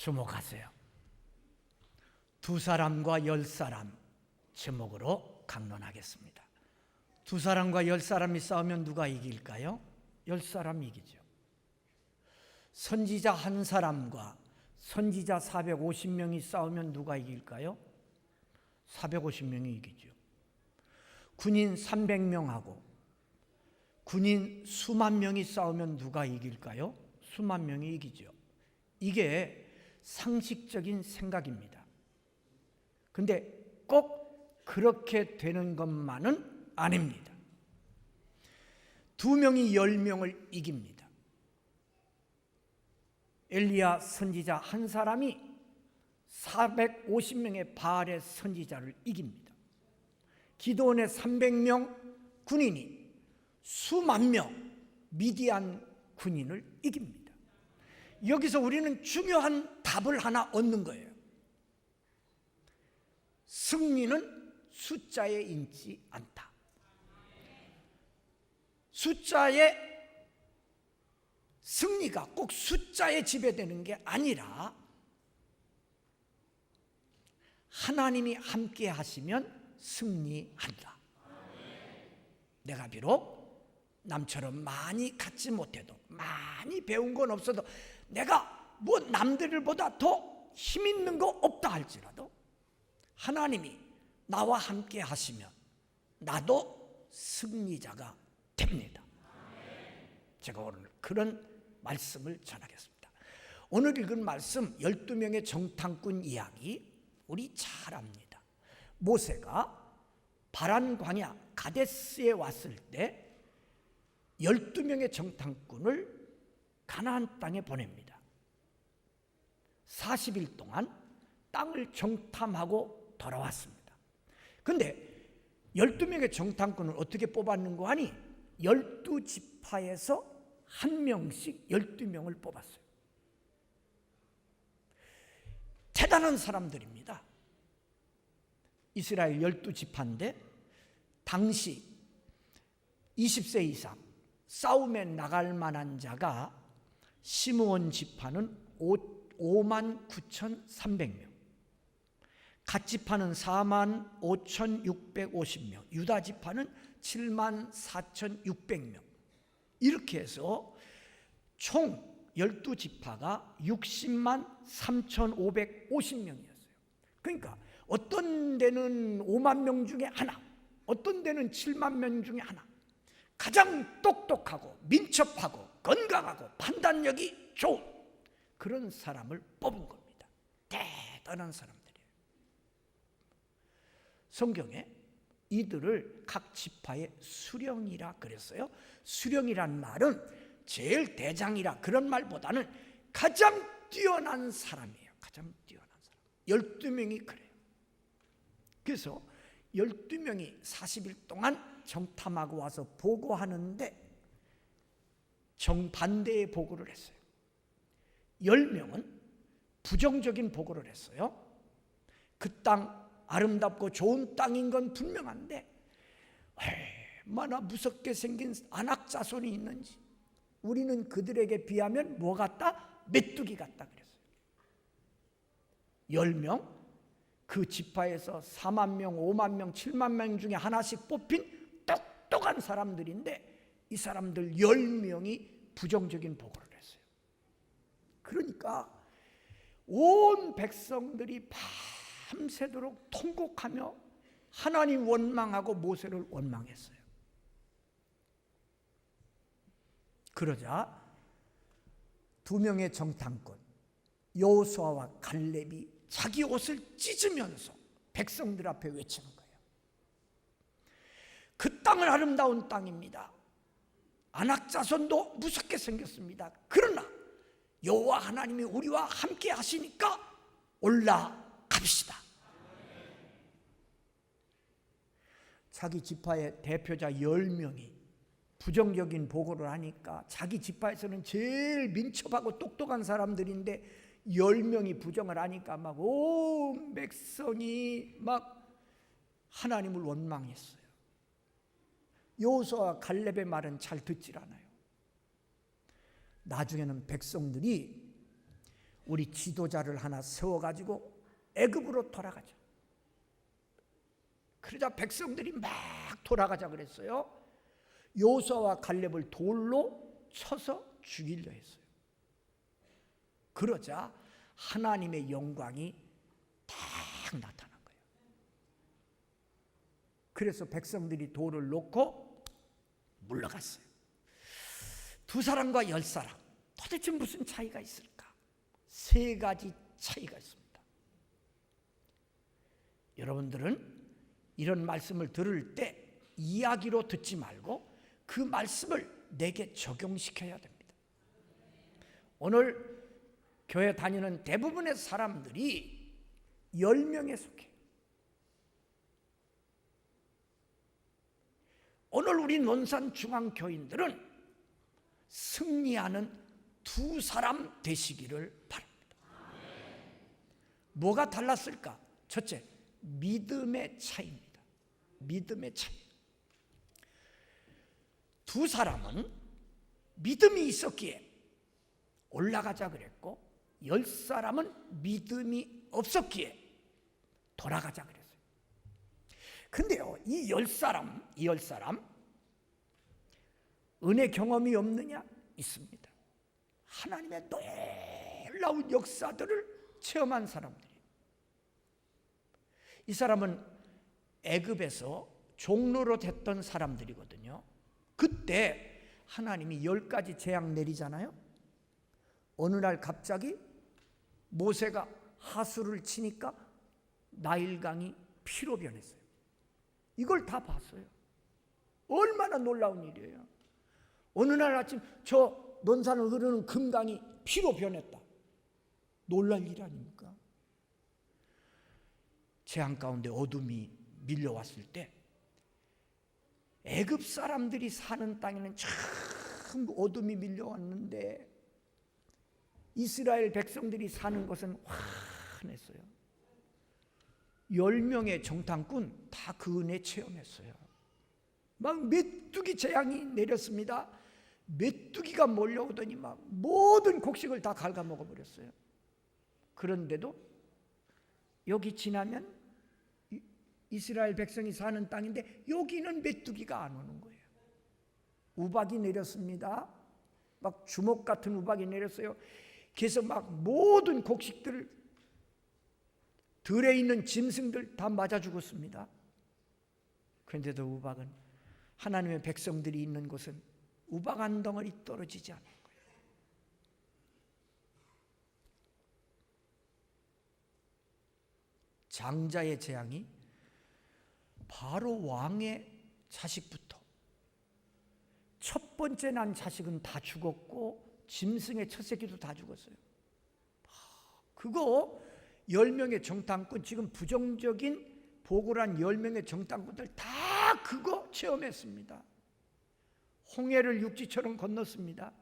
주목하세요. 2사람과 10사람 제목으로 강론하겠습니다. 2사람과 10사람이 싸우면 누가 이길까요? 10사람이 이기죠. 선지자 1사람과 선지자 450명이 싸우면 누가 이길까요? 450명이 이기죠. 군인 300명하고 군인 수만 명이 싸우면 누가 이길까요? 수만 명이 이기죠. 이게 상식적인 생각입니다. 근데 꼭 그렇게 되는 것만은 아닙니다. 2명이 10명을 이깁니다. 엘리야 선지자 1사람이 450명의 바알의 선지자를 이깁니다. 기드온의 300명 군인이 수만 명 미디안 군인을 이깁니다. 여기서 우리는 중요한 답을 하나 얻는 거예요. 승리는 숫자에 있지 않다. 숫자의 승리가 꼭 숫자에 지배되는 게 아니라 하나님이 함께 하시면 승리한다. 내가 비록 남처럼 많이 갖지 못해도, 많이 배운 건 없어도, 내가 뭐 남들보다 더 힘 있는 거 없다 할지라도 하나님이 나와 함께 하시면 나도 승리자가 됩니다. 제가 오늘 그런 말씀을 전하겠습니다. 오늘 읽은 말씀 12명의 정탐꾼 이야기 우리 잘 압니다. 모세가 바란 광야 가데스에 왔을 때 12명의 정탐꾼을 가나안 땅에 보냅니다. 40일 동안 땅을 정탐하고 돌아왔습니다. 그런데 12명의 정탐꾼을 어떻게 뽑았는고 하니 12지파에서 한 명씩 12명을 뽑았어요. 대단한 사람들입니다. 이스라엘 12지파인데 당시 20세 이상 싸움에 나갈 만한 자가 시므온 지파는 59,300명, 갓 지파는 45,650명, 유다 지파는 74,600명. 이렇게 해서 총 12지파가 603,550명이었어요. 그러니까 어떤 데는 5만 명 중에 하나, 어떤 데는 7만 명 중에 하나, 가장 똑똑하고 민첩하고 건강하고 판단력이 좋은 그런 사람을 뽑은 겁니다. 대단한 사람들이에요. 성경에 이들을 각 지파의 수령이라 그랬어요. 수령이란 말은 제일 대장이라 그런 말보다는 가장 뛰어난 사람이에요. 가장 뛰어난 사람. 12명이 그래요. 그래서 12명이 40일 동안 정탐하고 와서 보고하는데 정반대의 보고를 했어요. 10명은 부정적인 보고를 했어요. 그 땅 아름답고 좋은 땅인 건 분명한데 얼마나 무섭게 생긴 안악자손이 있는지, 우리는 그들에게 비하면 뭐 같다? 메뚜기 같다 그랬어요. 10명, 그 지파에서 4만 명, 5만 명, 7만 명 중에 하나씩 뽑힌 똑똑한 사람들인데 이 사람들 10명이 부정적인 보고를 했어요. 그러니까 온 백성들이 밤새도록 통곡하며 하나님 원망하고 모세를 원망했어요. 그러자 2명의 정탐꾼 여호수아와 갈렙이 자기 옷을 찢으면서 백성들 앞에 외치는 거예요. 그 땅은 아름다운 땅입니다. 안악자손도 무섭게 생겼습니다. 그러나 여호와 하나님이 우리와 함께 하시니까 올라갑시다. 자기 지파의 대표자 10명이 부정적인 보고를 하니까 자기 지파에서는 제일 민첩하고 똑똑한 사람들인데 10명이 부정을 하니까 막 온 백성이 막 하나님을 원망했어요. 여호수아와 갈렙의 말은 잘 듣질 않아요. 나중에는 백성들이 우리 지도자를 하나 세워가지고 애굽으로 돌아가자. 그러자 백성들이 막 돌아가자 그랬어요. 여호수아와 갈렙을 돌로 쳐서 죽이려 했어요. 그러자 하나님의 영광이 딱 나타난 거예요. 그래서 백성들이 돌을 놓고 물러갔어요. 2사람과 10사람, 도대체 무슨 차이가 있을까? 3가지 차이가 있습니다. 여러분들은 이런 말씀을 들을 때 이야기로 듣지 말고 그 말씀을 내게 적용시켜야 됩니다. 오늘 교회 다니는 대부분의 사람들이 10명에 속해요. 오늘 우리 논산중앙교인들은 승리하는 2사람 되시기를 바랍니다. 뭐가 달랐을까? 첫째, 믿음의 차이입니다. 믿음의 차이. 2사람은 믿음이 있었기에 올라가자 그랬고 10사람은 믿음이 없었기에 돌아가자 그랬어요. 근데요, 이 10사람 은혜 경험이 없느냐? 있습니다. 하나님의 놀라운 역사들을 체험한 사람들이에요. 이 사람은 애굽에서 종로로 됐던 사람들이거든요. 그때 하나님이 10가지 재앙 내리잖아요. 어느 날 갑자기 모세가 하수를 치니까 나일강이 피로 변했어요. 이걸 다 봤어요. 얼마나 놀라운 일이에요. 어느 날 아침 저 논산을 흐르는 금강이 피로 변했다. 놀랄 일 아닙니까? 재앙 가운데 어둠이 밀려왔을 때 애굽 사람들이 사는 땅에는 참 어둠이 밀려왔는데 이스라엘 백성들이 사는 것은 환했어요. 10명의 정탐꾼 다 그 은혜 체험했어요. 막 메뚜기 재앙이 내렸습니다. 메뚜기가 몰려오더니 막 모든 곡식을 다 갉아먹어 버렸어요. 그런데도 여기 지나면 이스라엘 백성이 사는 땅인데 여기는 메뚜기가 안 오는 거예요. 우박이 내렸습니다. 막 주먹 같은 우박이 내렸어요. 그래서 막 모든 곡식들을 들에 있는 짐승들 다 맞아 죽었습니다. 그런데도 우박은 하나님의 백성들이 있는 곳은 우박 한 덩어리 떨어지지 않는 거예요. 장자의 재앙이 바로 왕의 자식부터 첫 번째 난 자식은 다 죽었고 짐승의 첫 새끼도 다 죽었어요. 그거 10명의 정탐꾼, 지금 부정적인 보고란 10명의 정탐꾼들 다 그거 체험했습니다. 홍해를 육지처럼 건넜습니다.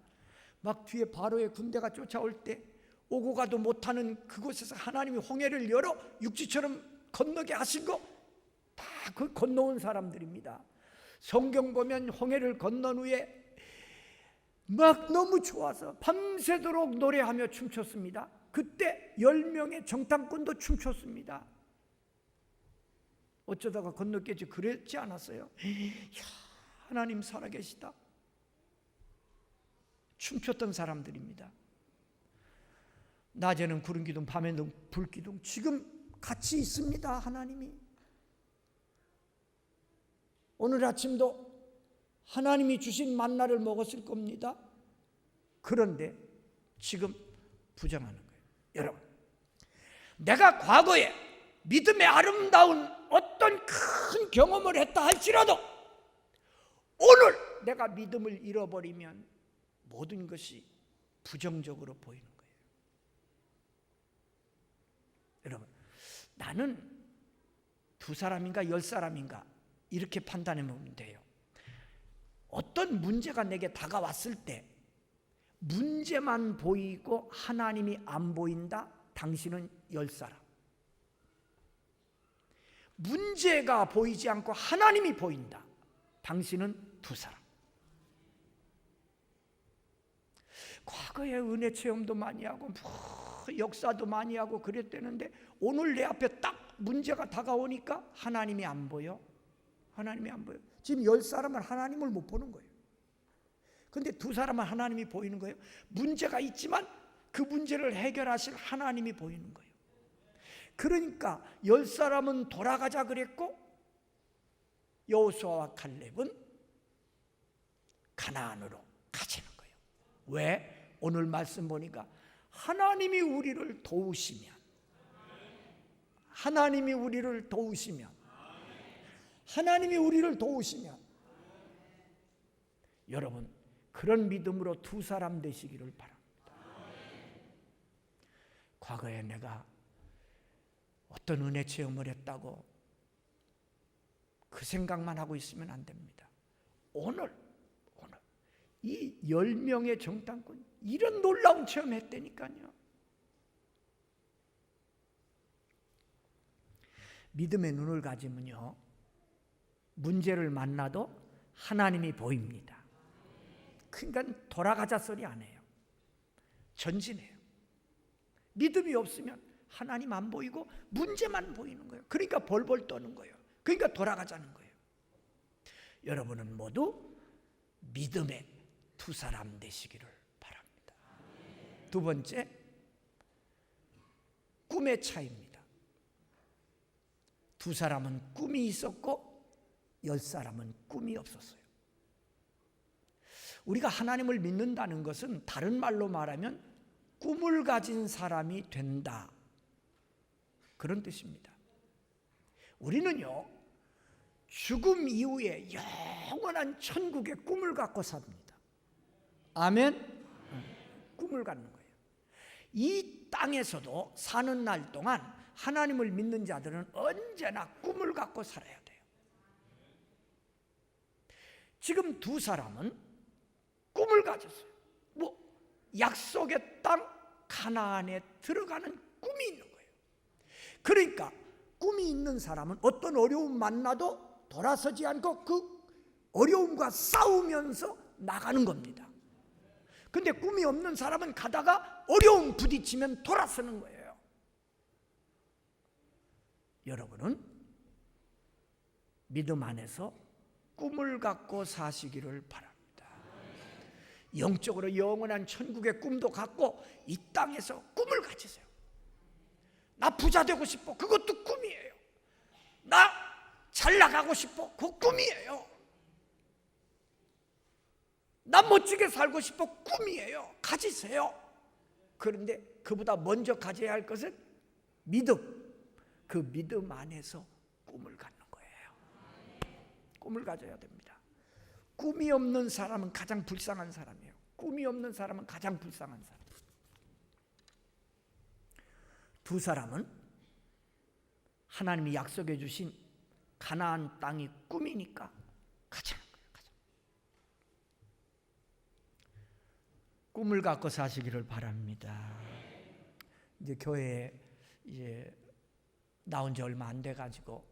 막 뒤에 바로의 군대가 쫓아올 때 오고 가도 못하는 그곳에서 하나님이 홍해를 열어 육지처럼 건너게 하신 거 다 그 건너온 사람들입니다. 성경 보면 홍해를 건넌 후에 막 너무 좋아서 밤새도록 노래하며 춤췄습니다. 그때 10명의 정탐꾼도 춤췄습니다. 어쩌다가 건너겠지 그랬지 않았어요? 이야, 하나님 살아계시다. 춤췄던 사람들입니다. 낮에는 구름 기둥, 밤에는 불 기둥, 지금 같이 있습니다. 하나님이. 오늘 아침도 하나님이 주신 만나를 먹었을 겁니다. 그런데 지금 부정하는 거예요. 여러분, 내가 과거에 믿음의 아름다운 어떤 큰 경험을 했다 할지라도 오늘 내가 믿음을 잃어버리면 모든 것이 부정적으로 보이는 거예요. 여러분, 나는 2사람인가 10사람인가 이렇게 판단하면 돼요. 어떤 문제가 내게 다가왔을 때 문제만 보이고 하나님이 안 보인다? 당신은 10사람. 문제가 보이지 않고 하나님이 보인다? 당신은 2사람. 과거에 은혜 체험도 많이 하고 역사도 많이 하고 그랬대는데 오늘 내 앞에 딱 문제가 다가오니까 하나님이 안 보여. 하나님이 안 보여. 지금 10사람은 하나님을 못 보는 거예요. 근데 2사람은 하나님이 보이는 거예요. 문제가 있지만 그 문제를 해결하실 하나님이 보이는 거예요. 그러니까 10사람은 돌아가자 그랬고 여호수아와 칼렙은 가나안으로 가지는 거예요. 왜? 오늘 말씀 보니까 하나님이 우리를 도우시면, 하나님이 우리를 도우시면, 하나님이 우리를 도우시면, 여러분 그런 믿음으로 2사람 되시기를 바랍니다. 과거에 내가 어떤 은혜 체험을 했다고 그 생각만 하고 있으면 안 됩니다. 오늘 이 10명의 정탐꾼 이런 놀라운 체험했다니까요. 믿음의 눈을 가지면요, 문제를 만나도 하나님이 보입니다. 그러니까 돌아가자 소리 안 해요. 전진해요. 믿음이 없으면 하나님 안 보이고 문제만 보이는 거예요. 그러니까 벌벌 떠는 거예요. 그러니까 돌아가자는 거예요. 여러분은 모두 믿음의 2사람 되시기를 바랍니다. 2번째, 꿈의 차이입니다. 2사람은 꿈이 있었고 10사람은 꿈이 없었어요. 우리가 하나님을 믿는다는 것은 다른 말로 말하면 꿈을 가진 사람이 된다, 그런 뜻입니다. 우리는요, 죽음 이후에 영원한 천국의 꿈을 갖고 삽니다. 아멘? 꿈을 갖는 거예요. 이 땅에서도 사는 날 동안 하나님을 믿는 자들은 언제나 꿈을 갖고 살아야 돼요. 지금 2사람은 꿈을 가졌어요. 약속의 땅 가나안에 들어가는 꿈이 있는 거예요. 그러니까 꿈이 있는 사람은 어떤 어려움 만나도 돌아서지 않고 그 어려움과 싸우면서 나가는 겁니다. 근데 꿈이 없는 사람은 가다가 어려움 부딪히면 돌아서는 거예요. 여러분은 믿음 안에서 꿈을 갖고 사시기를 바랍니다. 영적으로 영원한 천국의 꿈도 갖고 이 땅에서 꿈을 가지세요. 나 부자 되고 싶어. 그것도 꿈이에요. 나 잘 나가고 싶어. 그거 꿈이에요. 나 멋지게 살고 싶어. 꿈이에요. 가지세요. 그런데 그보다 먼저 가져야 할 것은 믿음. 그 믿음 안에서 꿈을 갖는 거예요. 꿈을 가져야 됩니다. 꿈이 없는 사람은 가장 불쌍한 사람이에요. 꿈이 없는 사람은 가장 불쌍한 사람. 2사람은 하나님이 약속해 주신 가나안 땅이 꿈이니까 가자는 거예요. 가자. 꿈을 갖고 사시기를 바랍니다. 이제 교회에 이제 나온 지 얼마 안 돼 가지고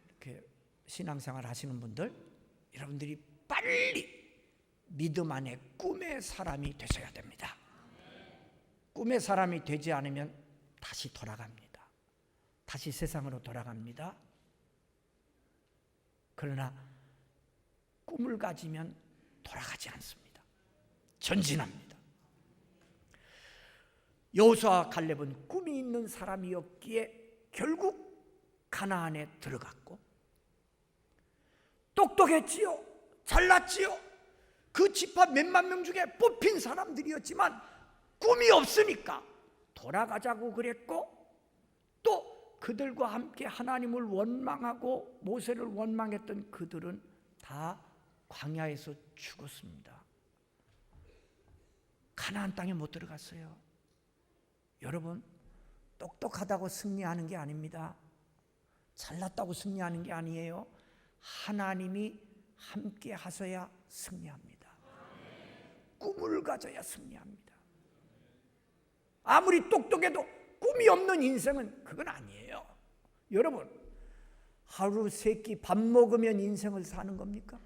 이렇게 신앙생활 하시는 분들, 여러분들이 빨리 믿음 안에 꿈의 사람이 되셔야 됩니다. 꿈의 사람이 되지 않으면 다시 돌아갑니다. 다시 세상으로 돌아갑니다. 그러나 꿈을 가지면 돌아가지 않습니다. 전진합니다. 여호수아와 갈렙은 꿈이 있는 사람이었기에 결국 가나안에 들어갔고, 똑똑했지요. 잘났지요. 그 지파 몇만 명 중에 뽑힌 사람들이었지만 꿈이 없으니까 돌아가자고 그랬고, 또 그들과 함께 하나님을 원망하고 모세를 원망했던 그들은 다 광야에서 죽었습니다. 가나안 땅에 못 들어갔어요. 여러분, 똑똑하다고 승리하는 게 아닙니다. 잘났다고 승리하는 게 아니에요. 하나님이 함께 하셔야 승리합니다. 꿈을 가져야 승리합니다. 아무리 똑똑해도 꿈이 없는 인생은 그건 아니에요. 여러분, 하루 세 끼 밥 먹으면 인생을 사는 겁니까?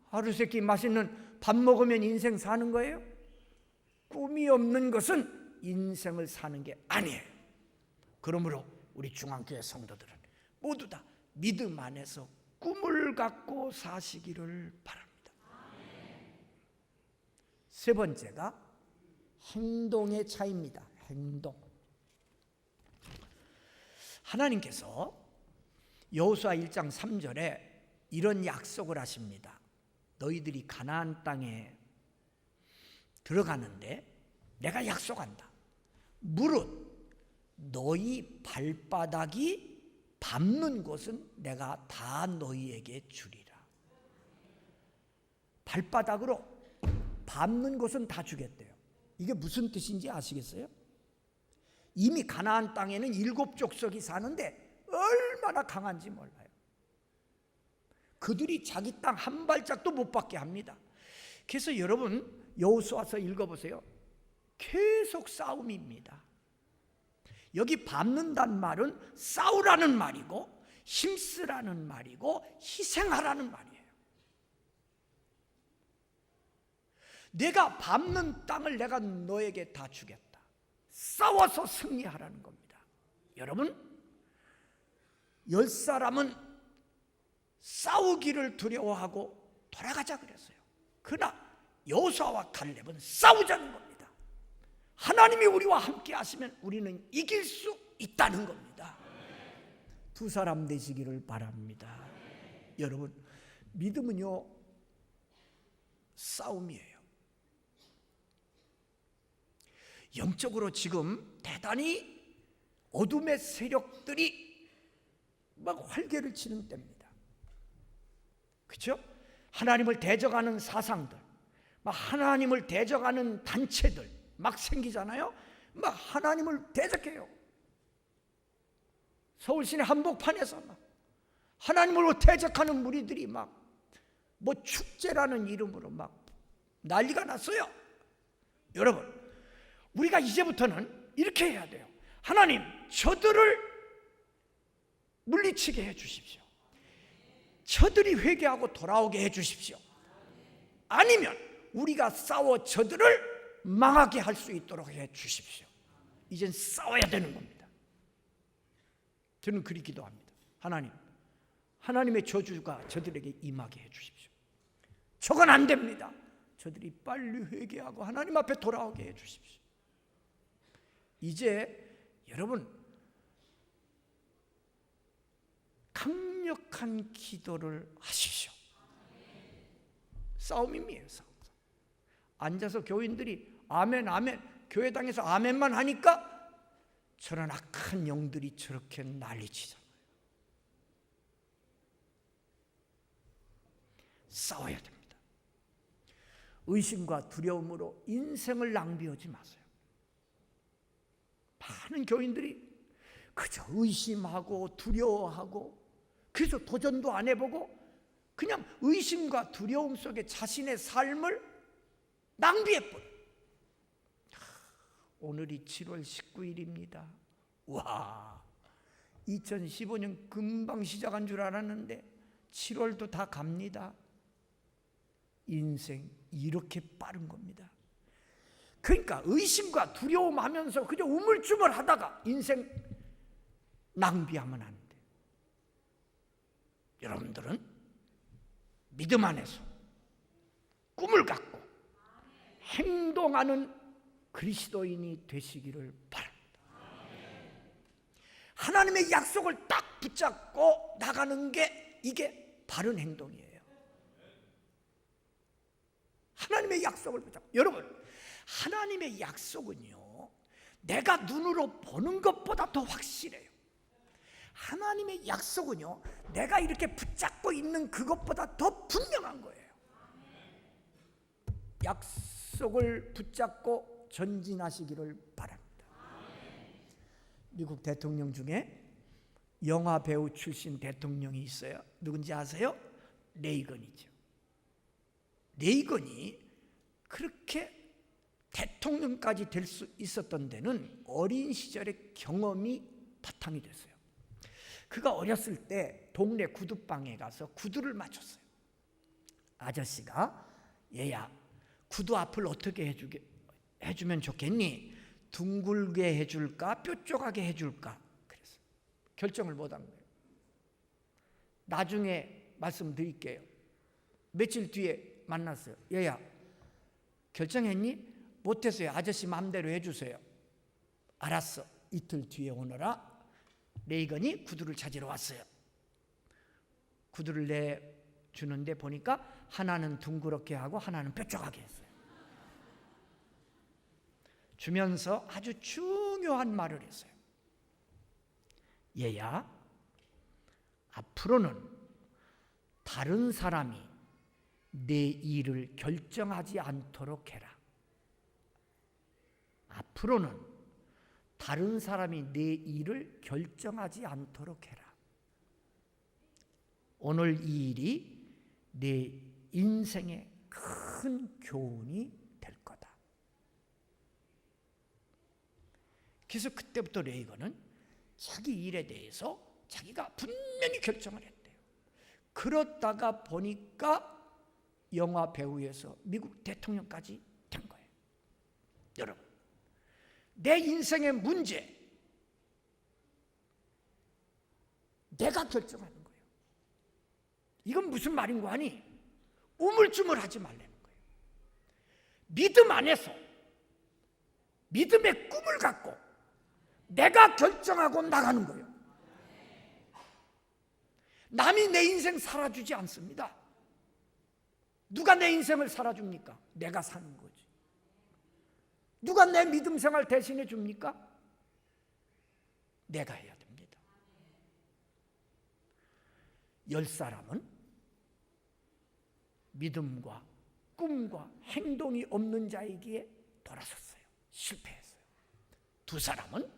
하루 세 끼 맛있는 밥 먹으면 인생 사는 거예요? 꿈이 없는 것은 인생을 사는 게 아니에요. 그러므로 우리 중앙교회 성도들은 모두 다 믿음 안에서 꿈을 갖고 사시기를 바랍니다. 세 번째가 행동의 차이입니다. 행동. 하나님께서 여호수아 1장 3절에 이런 약속을 하십니다. 너희들이 가나안 땅에 들어가는데 내가 약속한다. 무릇 너희 발바닥이 밟는 곳은 내가 다 너희에게 주리라. 발바닥으로 밟는 곳은 다 주겠대요. 이게 무슨 뜻인지 아시겠어요? 이미 가나안 땅에는 7족속이 사는데 얼마나 강한지 몰라요. 그들이 자기 땅 한 발짝도 못 받게 합니다. 그래서 여러분 여호수아서 읽어보세요. 계속 싸움입니다. 여기 밟는다는 말은 싸우라는 말이고 힘쓰라는 말이고 희생하라는 말이에요. 내가 밟는 땅을 내가 너에게 다 주겠다. 싸워서 승리하라는 겁니다. 여러분, 10사람은 싸우기를 두려워하고 돌아가자 그랬어요. 그러나 여호수아와 갈렙은 싸우자는 겁니다. 하나님이 우리와 함께 하시면 우리는 이길 수 있다는 겁니다. 두 사람 되시기를 바랍니다. 여러분, 믿음은요 싸움이에요. 영적으로 지금 대단히 어둠의 세력들이 막 활개를 치는 때입니다. 그렇죠? 하나님을 대적하는 사상들, 막 하나님을 대적하는 단체들 막 생기잖아요. 막 하나님을 대적해요. 서울시내 한복판에서 막 하나님을 대적하는 무리들이 막 뭐 축제라는 이름으로 막 난리가 났어요. 여러분, 우리가 이제부터는 이렇게 해야 돼요. 하나님, 저들을 물리치게 해 주십시오. 저들이 회개하고 돌아오게 해 주십시오. 아니면 우리가 싸워 저들을 망하게 할 수 있도록 해 주십시오. 이젠 싸워야 되는 겁니다. 저는 그리 기도합니다. 하나님, 하나님의 저주가 저들에게 임하게 해 주십시오. 저건 안 됩니다. 저들이 빨리 회개하고 하나님 앞에 돌아오게 해 주십시오. 이제 여러분 강력한 기도를 하십시오. 싸움입니다. 싸움. 앉아서 교인들이 아멘 아멘 교회당에서 아멘만 하니까 저런 악한 영들이 저렇게 난리치잖아요. 싸워야 됩니다. 의심과 두려움으로 인생을 낭비하지 마세요. 많은 교인들이 그저 의심하고 두려워하고 그래서 도전도 안 해보고 그냥 의심과 두려움 속에 자신의 삶을 낭비해버려요. 오늘이 7월 19일입니다. 와, 2015년 금방 시작한 줄 알았는데 7월도 다 갑니다. 인생 이렇게 빠른 겁니다. 그러니까 의심과 두려움 하면서 그저 우물쭈물 하다가 인생 낭비하면 안 돼. 여러분들은 믿음 안에서 꿈을 갖고 행동하는 그리스도인이 되시기를 바랍니다. 하나님의 약속을 딱 붙잡고 나가는 게 이게 바른 행동이에요. 하나님의 약속을 붙잡고, 여러분, 하나님의 약속은요 내가 눈으로 보는 것보다 더 확실해요. 하나님의 약속은요 내가 이렇게 붙잡고 있는 그것보다 더 분명한 거예요. 약속을 붙잡고 전진하시기를 바랍니다. 미국 대통령 중에 영화 배우 출신 대통령이 있어요. 누군지 아세요? 레이건이죠. 레이건이 그렇게 대통령까지 될 수 있었던 데는 어린 시절의 경험이 바탕이 됐어요. 그가 어렸을 때 동네 구두방에 가서 구두를 맞췄어요. 아저씨가 얘야 구두 앞을 어떻게 해주면 좋겠니? 둥글게 해줄까? 뾰족하게 해줄까? 그래서 결정을 못한 거예요. 나중에 말씀드릴게요. 며칠 뒤에 만났어요. 얘야, 결정했니? 못했어요. 아저씨 마음대로 해주세요. 알았어. 이틀 뒤에 오너라 레이건이 구두를 찾으러 왔어요. 구두를 내주는데 보니까 하나는 둥그렇게 하고 하나는 뾰족하게 했어요. 주면서 아주 중요한 말을 했어요. 얘야, 앞으로는 다른 사람이 내 일을 결정하지 않도록 해라. 앞으로는 다른 사람이 내 일을 결정하지 않도록 해라. 오늘 이 일이 내 인생의 큰 교훈이 될 거다. 그래서 그때부터 레이건은 자기 일에 대해서 자기가 분명히 결정을 했대요. 그러다가 보니까 영화 배우에서 미국 대통령까지 된 거예요. 여러분, 내 인생의 문제 내가 결정하는 거예요. 이건 무슨 말인 거 아니? 우물쭈물하지 말라는 거예요. 믿음 안에서 믿음의 꿈을 갖고 내가 결정하고 나가는 거예요. 남이 내 인생 살아주지 않습니다. 누가 내 인생을 살아줍니까? 내가 사는 거지. 누가 내 믿음 생활 대신해 줍니까? 내가 해야 됩니다. 10사람은 믿음과 꿈과 행동이 없는 자에게 돌아섰어요. 실패했어요. 2사람은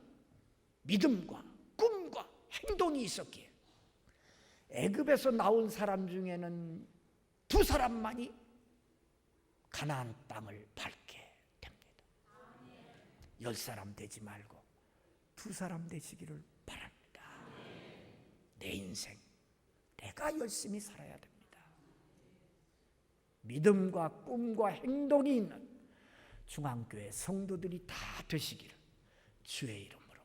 믿음과 꿈과 행동이 있었기에 애굽에서 나온 사람 중에는 2사람만이 가나안 땅을 밟게 됩니다. 10사람 되지 말고 2사람 되시기를 바랍니다. 내 인생 내가 열심히 살아야 됩니다. 믿음과 꿈과 행동이 있는 중앙교회 성도들이 다 되시기를 주의 이름으로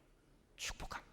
축복합니다.